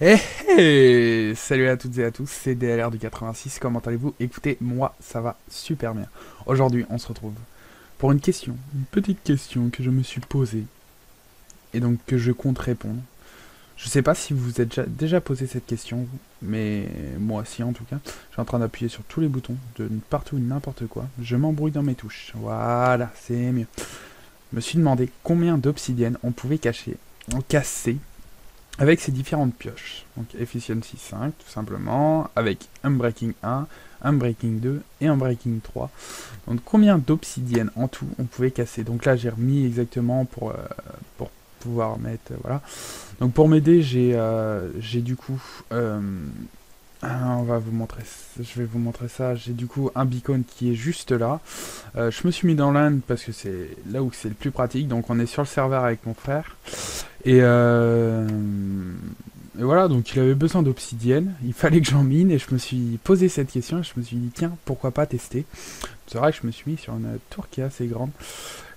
Eh hey, salut à toutes et à tous, c'est DLR du 86, comment allez-vous? Écoutez, moi ça va super bien. Aujourd'hui on se retrouve pour une petite question que je me suis posée et donc que je compte répondre. Je sais pas si vous vous êtes déjà posé cette question, vous, mais moi si en tout cas. Je suis en train d'appuyer sur tous les boutons, de partout n'importe quoi. Je m'embrouille dans mes touches, voilà, c'est mieux. Je me suis demandé combien d'obsidienne on pouvait casser avec ces différentes pioches. Donc Efficiency 5 tout simplement, avec Unbreaking 1, Unbreaking 2 et Unbreaking 3. Donc combien d'obsidienne en tout on pouvait casser. Donc là j'ai remis exactement pour pouvoir mettre... voilà. Donc pour m'aider j'ai du coup... on va vous montrer, je vais vous montrer ça. J'ai du coup un beacon qui est juste là. Je me suis mis dans l'Inde parce que c'est là où c'est le plus pratique. Donc on est sur le serveur avec mon frère. Et voilà, donc il avait besoin d'obsidienne. Il fallait que j'en mine et je me suis posé cette question. Et je me suis dit tiens, pourquoi pas tester. C'est vrai que je me suis mis sur une tour qui est assez grande.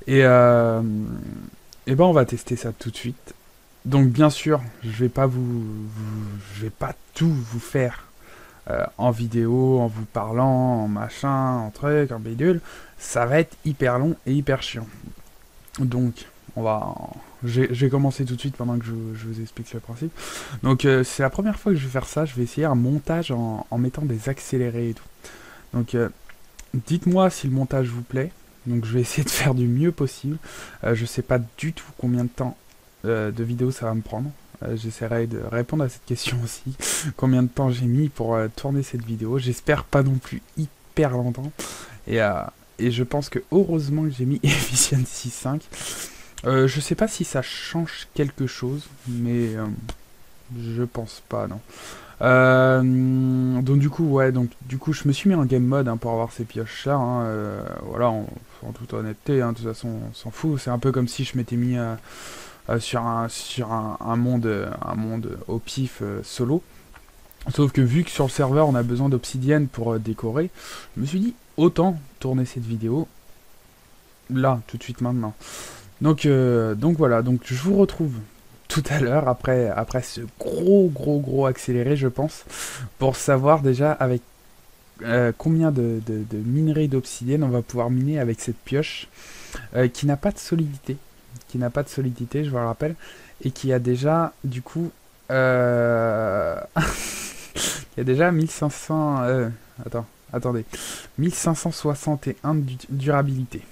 Et ben on va tester ça tout de suite. Donc bien sûr, je vais pas je vais pas tout vous faire en vidéo, en vous parlant, en machin, en truc, en bidule. Ça va être hyper long et hyper chiant. Donc, je vais commencer tout de suite pendant que je vous explique le principe. Donc, c'est la première fois que je vais faire ça. Je vais essayer un montage en mettant des accélérés et tout. Donc, dites-moi si le montage vous plaît. Donc, je vais essayer de faire du mieux possible. Je sais pas du tout combien de temps de vidéo ça va me prendre. J'essaierai de répondre à cette question aussi. Combien de temps j'ai mis pour tourner cette vidéo. J'espère pas non plus hyper longtemps. Et je pense que heureusement que j'ai mis Efficiency 5. Je sais pas si ça change quelque chose, mais je pense pas, non. Donc du coup, ouais, du coup, je me suis mis en game mode pour avoir ces pioches-là. Voilà, en toute honnêteté, de toute façon, on s'en fout. C'est un peu comme si je m'étais mis sur un monde au pif solo. Sauf que vu que sur le serveur on a besoin d'obsidienne pour décorer, je me suis dit autant tourner cette vidéo là, tout de suite maintenant. Donc voilà, donc je vous retrouve tout à l'heure après ce gros accéléré je pense, pour savoir déjà avec combien de minerais d'obsidienne on va pouvoir miner avec cette pioche qui n'a pas de solidité. Je vous le rappelle, et qui a déjà du coup il y a déjà 1500 attendez 1561 de durabilité.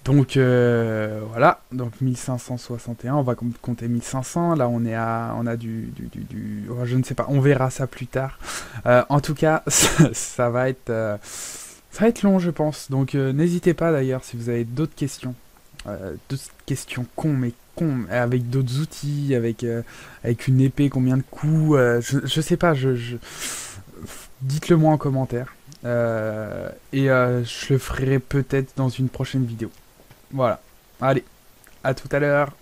Donc voilà, donc 1561, on va compter 1500, là on a oh, je ne sais pas, on verra ça plus tard. En tout cas, ça va être long je pense, donc n'hésitez pas d'ailleurs si vous avez d'autres questions cons, avec d'autres outils, avec une épée, combien de coups, je sais pas, dites-le moi en commentaire, je le ferai peut-être dans une prochaine vidéo. Voilà, allez, à tout à l'heure.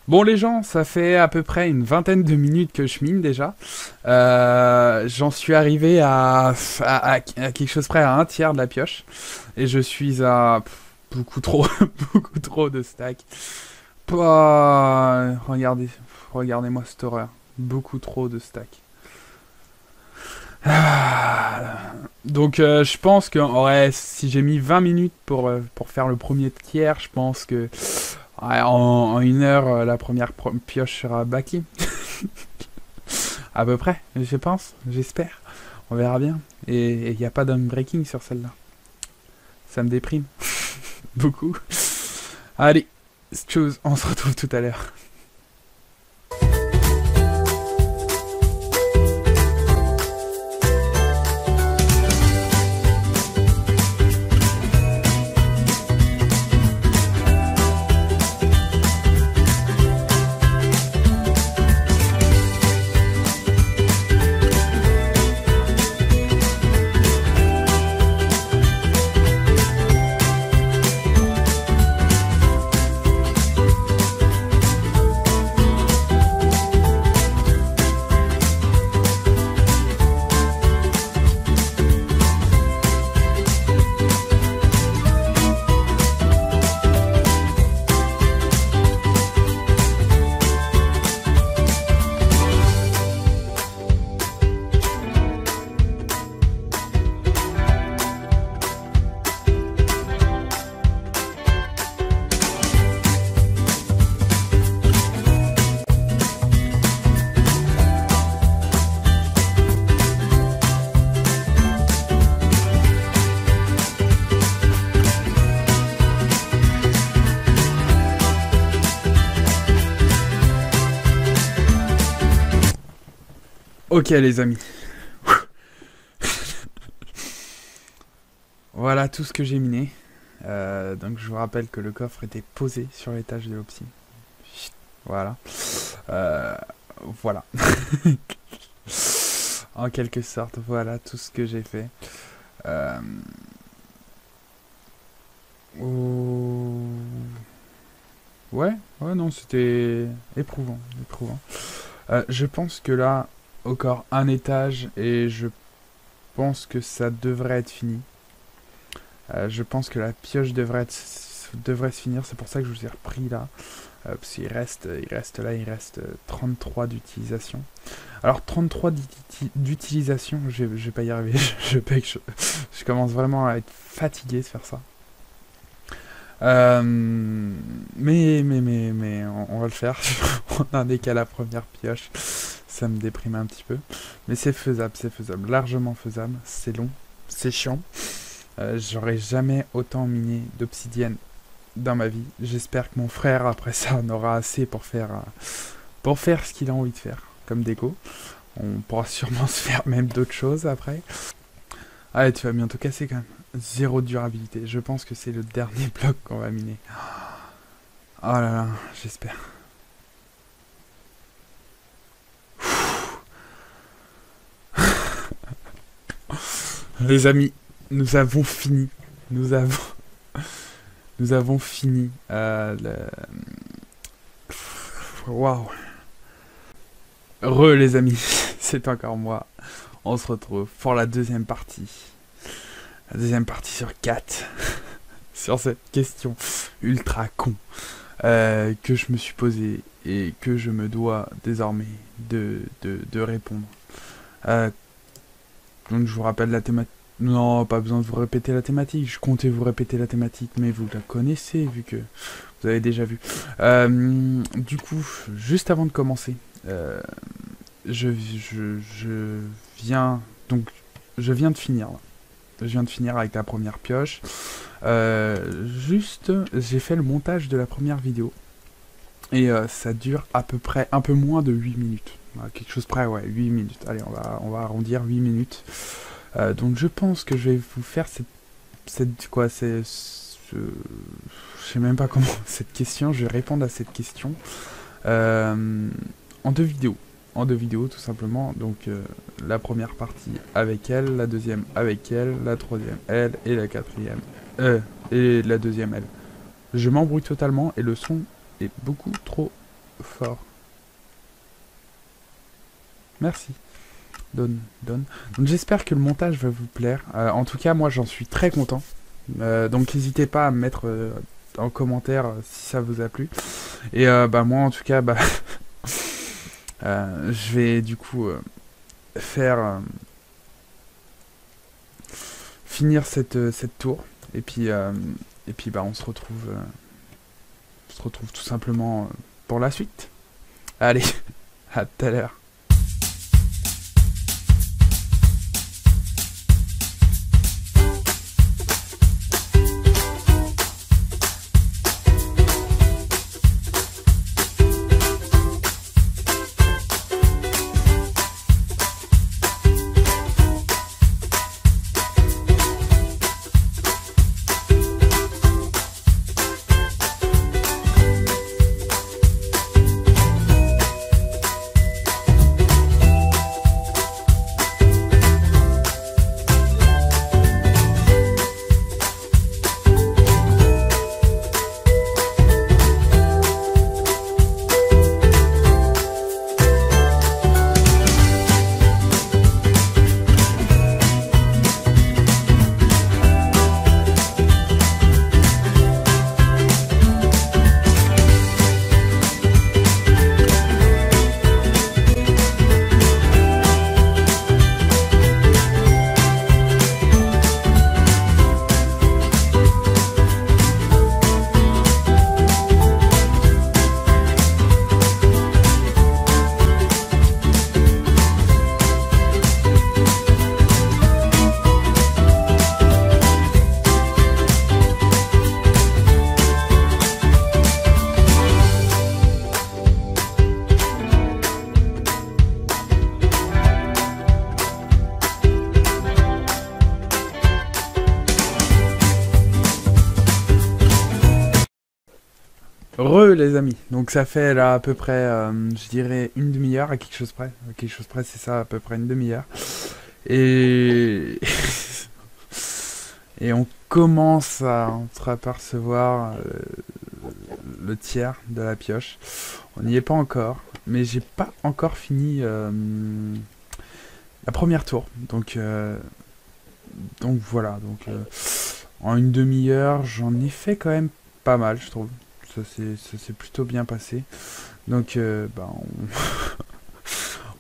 Bon les gens, ça fait à peu près une vingtaine de minutes que je mine déjà. J'en suis arrivé à quelque chose près à un tiers de la pioche. Et je suis à beaucoup trop, beaucoup trop de stack. Regardez-moi cette horreur. Beaucoup trop de stack. Donc je pense que si j'ai mis 20 minutes pour faire le premier tiers, je pense que... ouais, en une heure, la première pioche sera bâclée. À peu près, je pense, j'espère. On verra bien. Et il n'y a pas d'unbreaking sur celle-là. Ça me déprime. Beaucoup. Allez, tchuss, on se retrouve tout à l'heure. Ok les amis. Voilà tout ce que j'ai miné. Donc je vous rappelle que le coffre était posé sur l'étage de l'Opsi. Voilà. Voilà. En quelque sorte, voilà tout ce que j'ai fait. Ouais, non, c'était éprouvant. Je pense que là, encore un étage et je pense que ça devrait être fini. Je pense que la pioche devrait se finir, c'est pour ça que je vous ai repris là. Parce qu'il reste 33 d'utilisation. Alors 33 d'utilisation, je vais pas y arriver, je commence vraiment à être fatigué de faire ça. Mais on va le faire. On en est qu'à la première pioche. Ça me déprime un petit peu. Mais c'est faisable, largement faisable. C'est long, c'est chiant. J'aurais jamais autant miné d'obsidienne dans ma vie. J'espère que mon frère, après ça, en aura assez pour faire ce qu'il a envie de faire, comme déco. On pourra sûrement se faire même d'autres choses après. Ah, tu vas bientôt casser quand même. 0 de durabilité. Je pense que c'est le dernier bloc qu'on va miner. Oh là là, j'espère. Les amis, nous avons fini. Nous avons fini. Waouh. Les amis, c'est encore moi. On se retrouve pour la deuxième partie. La deuxième partie sur 4. Sur cette question ultra con que je me suis posée et que je me dois désormais de répondre. Donc je vous rappelle la thématique. Non, pas besoin de vous répéter la thématique. Je comptais vous répéter la thématique, mais vous la connaissez vu que vous avez déjà vu. Du coup, juste avant de commencer, je viens de finir là. Je viens de finir avec la première pioche. J'ai fait le montage de la première vidéo. Et ça dure à peu près un peu moins de 8 minutes. Quelque chose près, ouais, 8 minutes. Allez, on va arrondir 8 minutes. Donc je pense que je vais vous faire je sais même pas comment cette question. Je vais répondre à cette question en 2 vidéos. En 2 vidéos tout simplement. Donc la première partie avec elle, la deuxième avec elle, la troisième elle et la quatrième et la deuxième elle. Je m'embrouille totalement et le son est beaucoup trop fort. Merci. Donne. Donc j'espère que le montage va vous plaire. En tout cas, moi j'en suis très content. Donc n'hésitez pas à me mettre en commentaire si ça vous a plu. Et moi en tout cas, je vais du coup faire finir cette tour. Et puis on se retrouve tout simplement pour la suite. Allez, à tout à l'heure. Les amis, donc ça fait là à peu près, je dirais une demi-heure à quelque chose près. À quelque chose près, c'est ça, à peu près une demi-heure. Et et on commence à entreapercevoir le tiers de la pioche. On n'y est pas encore, mais j'ai pas encore fini la première tour. Donc voilà, en une demi-heure, j'en ai fait quand même pas mal, je trouve. Ça s'est plutôt bien passé. Donc bah,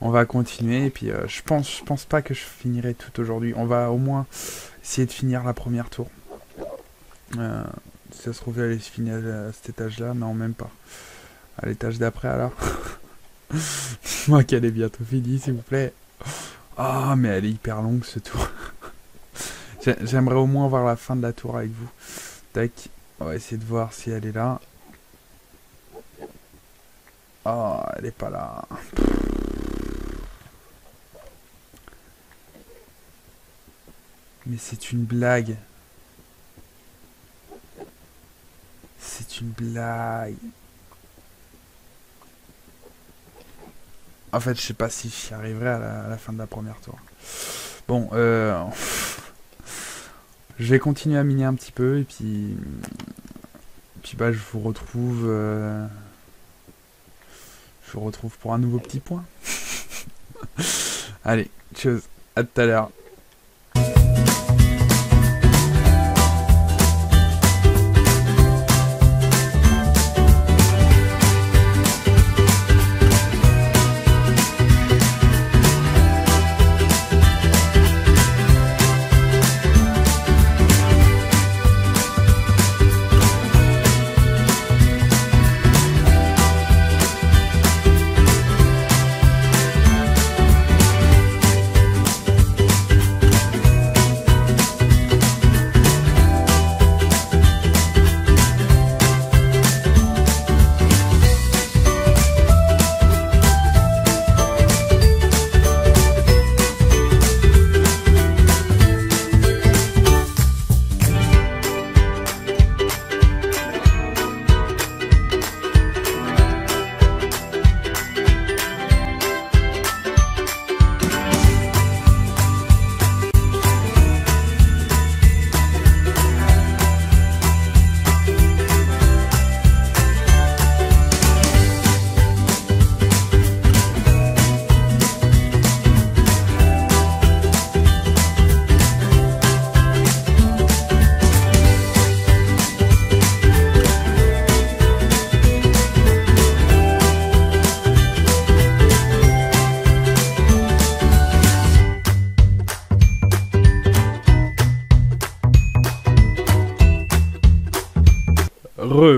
on va continuer. Et puis je pense pas que je finirai tout aujourd'hui. On va au moins essayer de finir la première tour. Si ça se trouve, je vais aller finir à cet étage-là, non, même pas. À l'étage d'après, alors. Dites-moi qu'elle est bientôt finie, s'il vous plaît. Ah, mais elle est hyper longue, ce tour. J'aimerais au moins voir la fin de la tour avec vous. Tac. On va essayer de voir si elle est là. Oh, elle est pas là. Mais c'est une blague. C'est une blague. En fait, je sais pas si j'y arriverai à la fin de la première tour. Bon, je vais continuer à miner un petit peu et puis bah je vous retrouve pour un nouveau petit point. Allez, tchuss, à tout à l'heure.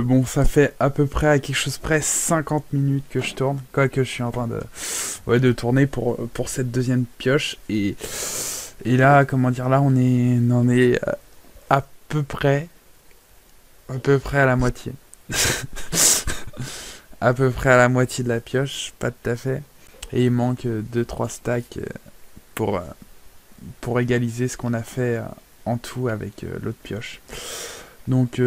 Bon, ça fait à peu près à quelque chose près 50 minutes que je tourne. Quoique je suis en train de tourner pour cette deuxième pioche. Et là, comment dire, là on est à peu près à la moitié. À peu près à la moitié de la pioche, pas tout à fait. Et il manque 2-3 stacks pour égaliser ce qu'on a fait en tout avec l'autre pioche. Donc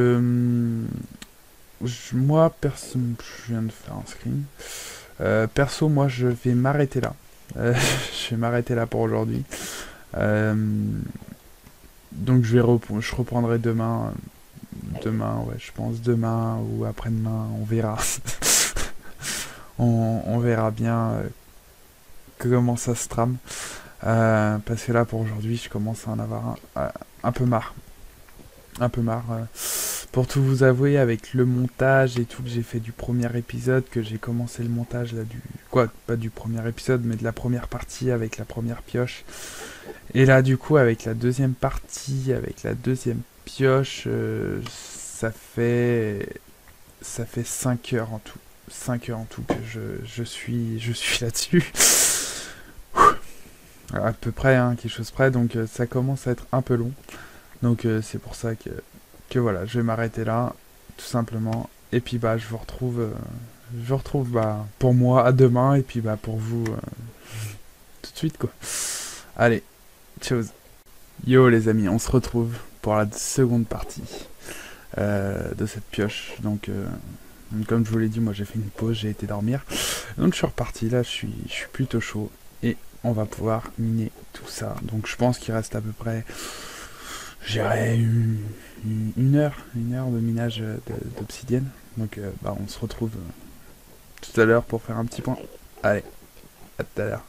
moi, perso, je viens de faire un screen. Perso, moi, je vais m'arrêter là. Je vais m'arrêter là pour aujourd'hui. Donc je reprendrai demain. Demain, ouais, je pense demain ou après-demain, on verra. On verra bien comment ça se trame. Parce que là, pour aujourd'hui, je commence à en avoir un peu marre. Pour tout vous avouer, avec le montage et tout que j'ai fait du premier épisode, que j'ai commencé le montage là pas du premier épisode, mais de la première partie avec la première pioche. Et là, du coup, avec la deuxième partie, avec la deuxième pioche, ça fait 5 heures en tout. 5 heures en tout que je suis là-dessus. À peu près, hein, quelque chose près, donc ça commence à être un peu long. Donc c'est pour ça que voilà, je vais m'arrêter là, tout simplement. Et puis bah je vous retrouve bah, pour moi à demain, et puis bah pour vous tout de suite quoi. Allez, ciao. Yo les amis, on se retrouve pour la seconde partie de cette pioche. Donc Comme je vous l'ai dit, moi j'ai fait une pause, j'ai été dormir. Donc je suis reparti, là je suis plutôt chaud. Et on va pouvoir miner tout ça. Donc je pense qu'il reste à peu près, j'irais une heure de minage d'obsidienne. Donc on se retrouve tout à l'heure pour faire un petit point. Allez, à tout à l'heure.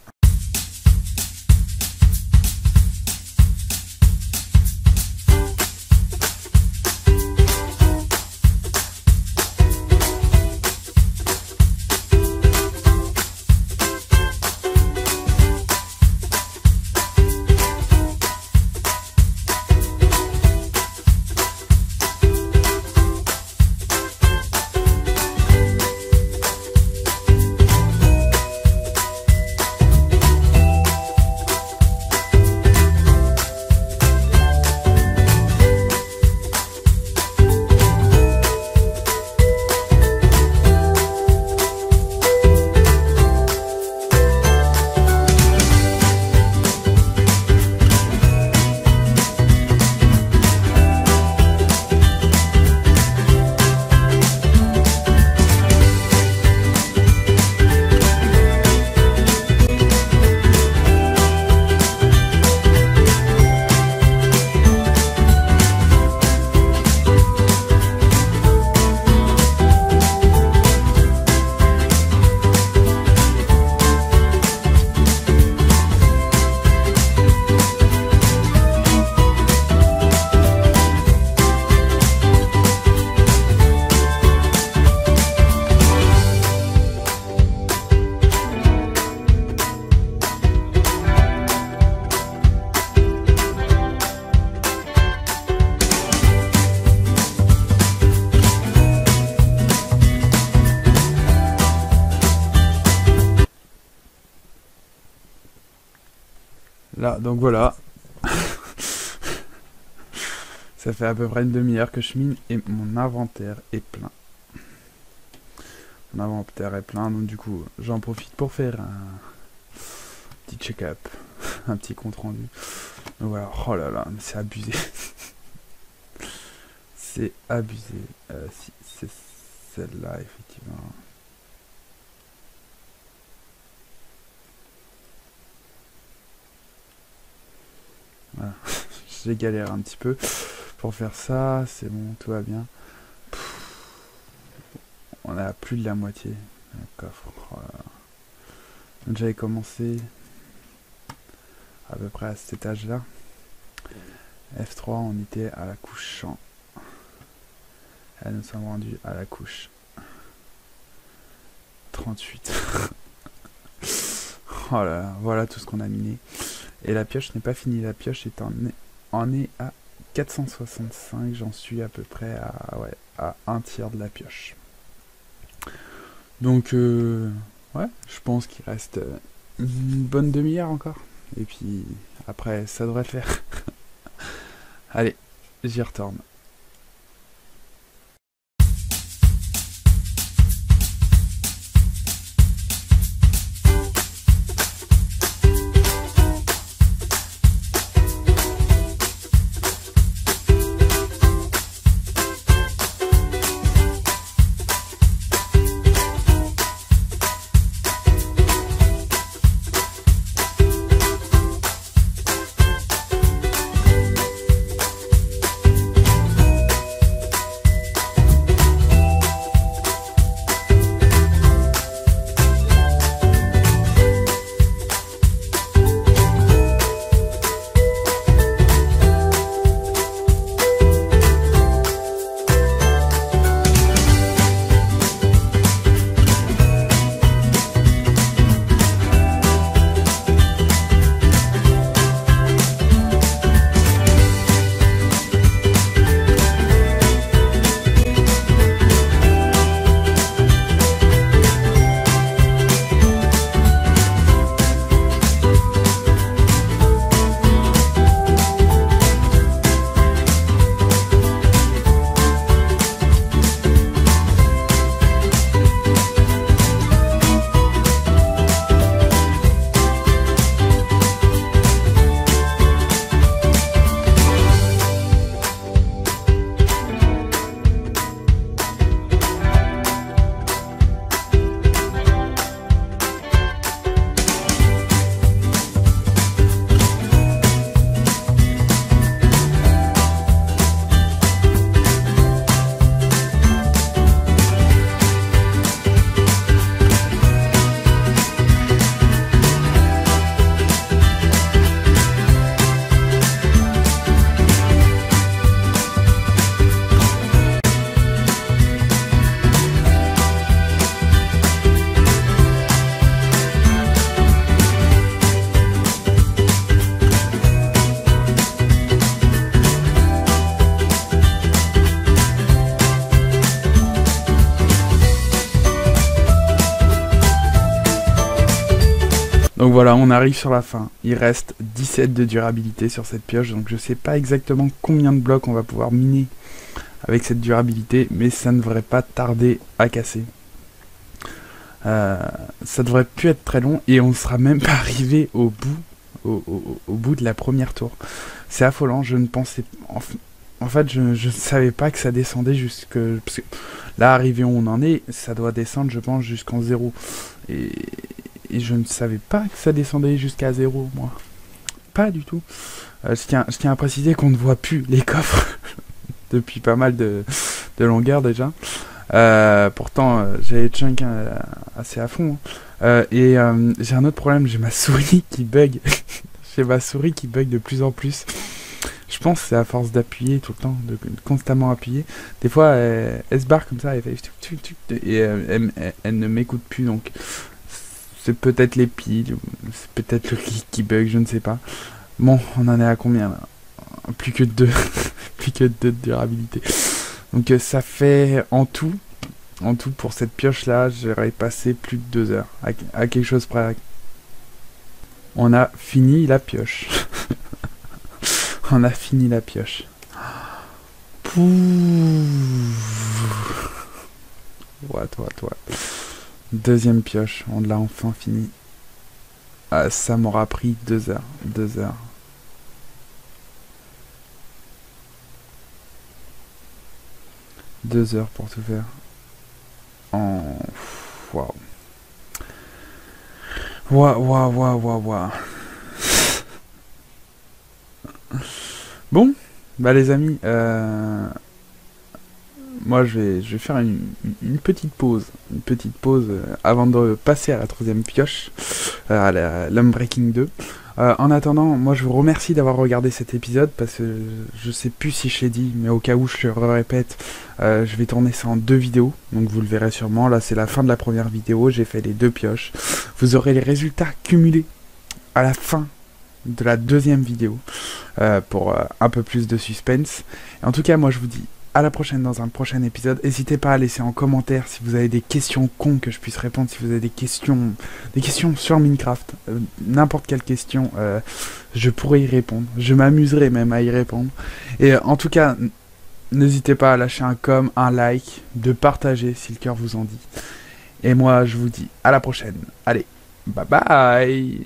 Là, donc voilà. Ça fait à peu près une demi-heure que je mine et mon inventaire est plein. Mon inventaire est plein, donc du coup, j'en profite pour faire un petit check-up, un petit compte rendu. Donc voilà, oh là là, c'est abusé. C'est abusé. Si, c'est celle-là, effectivement. Voilà. J'ai galéré un petit peu pour faire ça, c'est bon, tout va bien. On a plus de la moitié le coffre. Oh là là. Donc j'avais commencé à peu près à cet étage là. F3, on était à la couche 100. Et nous sommes rendus à la couche 38. Oh là là, voilà tout ce qu'on a miné. Et la pioche n'est pas finie, la pioche en est à 465, j'en suis à peu près à un tiers de la pioche. Donc ouais, je pense qu'il reste une bonne demi-heure encore. Et puis après, ça devrait le faire. Allez, j'y retourne. Donc voilà, on arrive sur la fin. Il reste 17 de durabilité sur cette pioche, donc je sais pas exactement combien de blocs on va pouvoir miner avec cette durabilité, mais ça ne devrait pas tarder à casser. Ça devrait plus être très long et on sera même pas arrivé au bout, au bout de la première tour. C'est affolant, je ne pensais... En fait, je ne savais pas que ça descendait jusque... Parce que là, arrivé où on en est, ça doit descendre, je pense, jusqu'en 0. Et je ne savais pas que ça descendait jusqu'à 0, moi. Pas du tout. Je tiens à préciser qu'on ne voit plus les coffres depuis pas mal de longueur déjà. Pourtant, j'ai chunk assez à fond. J'ai un autre problème, j'ai ma souris qui bug. J'ai ma souris qui bug de plus en plus. Je pense que c'est à force d'appuyer tout le temps, de constamment appuyer. Des fois, elle se barre comme ça, elle fait... Et elle ne m'écoute plus, donc... C'est peut-être les piles, c'est peut-être le qui bug, je ne sais pas. Bon, on en est à combien là? Plus que 2. Plus que 2 de durabilité. Donc ça fait en tout pour cette pioche là, j'aurais passé plus de 2 heures. À quelque chose près. On a fini la pioche. On a fini la pioche. Pouh. What. Deuxième pioche, on l'a enfin fini. Ah, ça m'aura pris 2 heures. 2 heures. Deux heures pour tout faire. Waouh. Waouh. Bon, bah les amis, moi je vais faire une petite pause. Une petite pause avant de passer à la troisième pioche, à l'Unbreaking 2. En attendant, moi je vous remercie d'avoir regardé cet épisode parce que je sais plus si je l'ai dit, mais au cas où je le répète, je vais tourner ça en 2 vidéos, donc vous le verrez sûrement. Là c'est la fin de la première vidéo, j'ai fait les 2 pioches. Vous aurez les résultats cumulés à la fin de la deuxième vidéo pour un peu plus de suspense. Et en tout cas, moi je vous dis à la prochaine dans un prochain épisode. N'hésitez pas à laisser en commentaire si vous avez des questions cons que je puisse répondre, si vous avez des questions sur Minecraft, n'importe quelle question, je pourrais y répondre. Je m'amuserai même à y répondre. Et en tout cas, n'hésitez pas à lâcher un un like, de partager si le cœur vous en dit. Et moi, je vous dis à la prochaine. Allez, bye bye.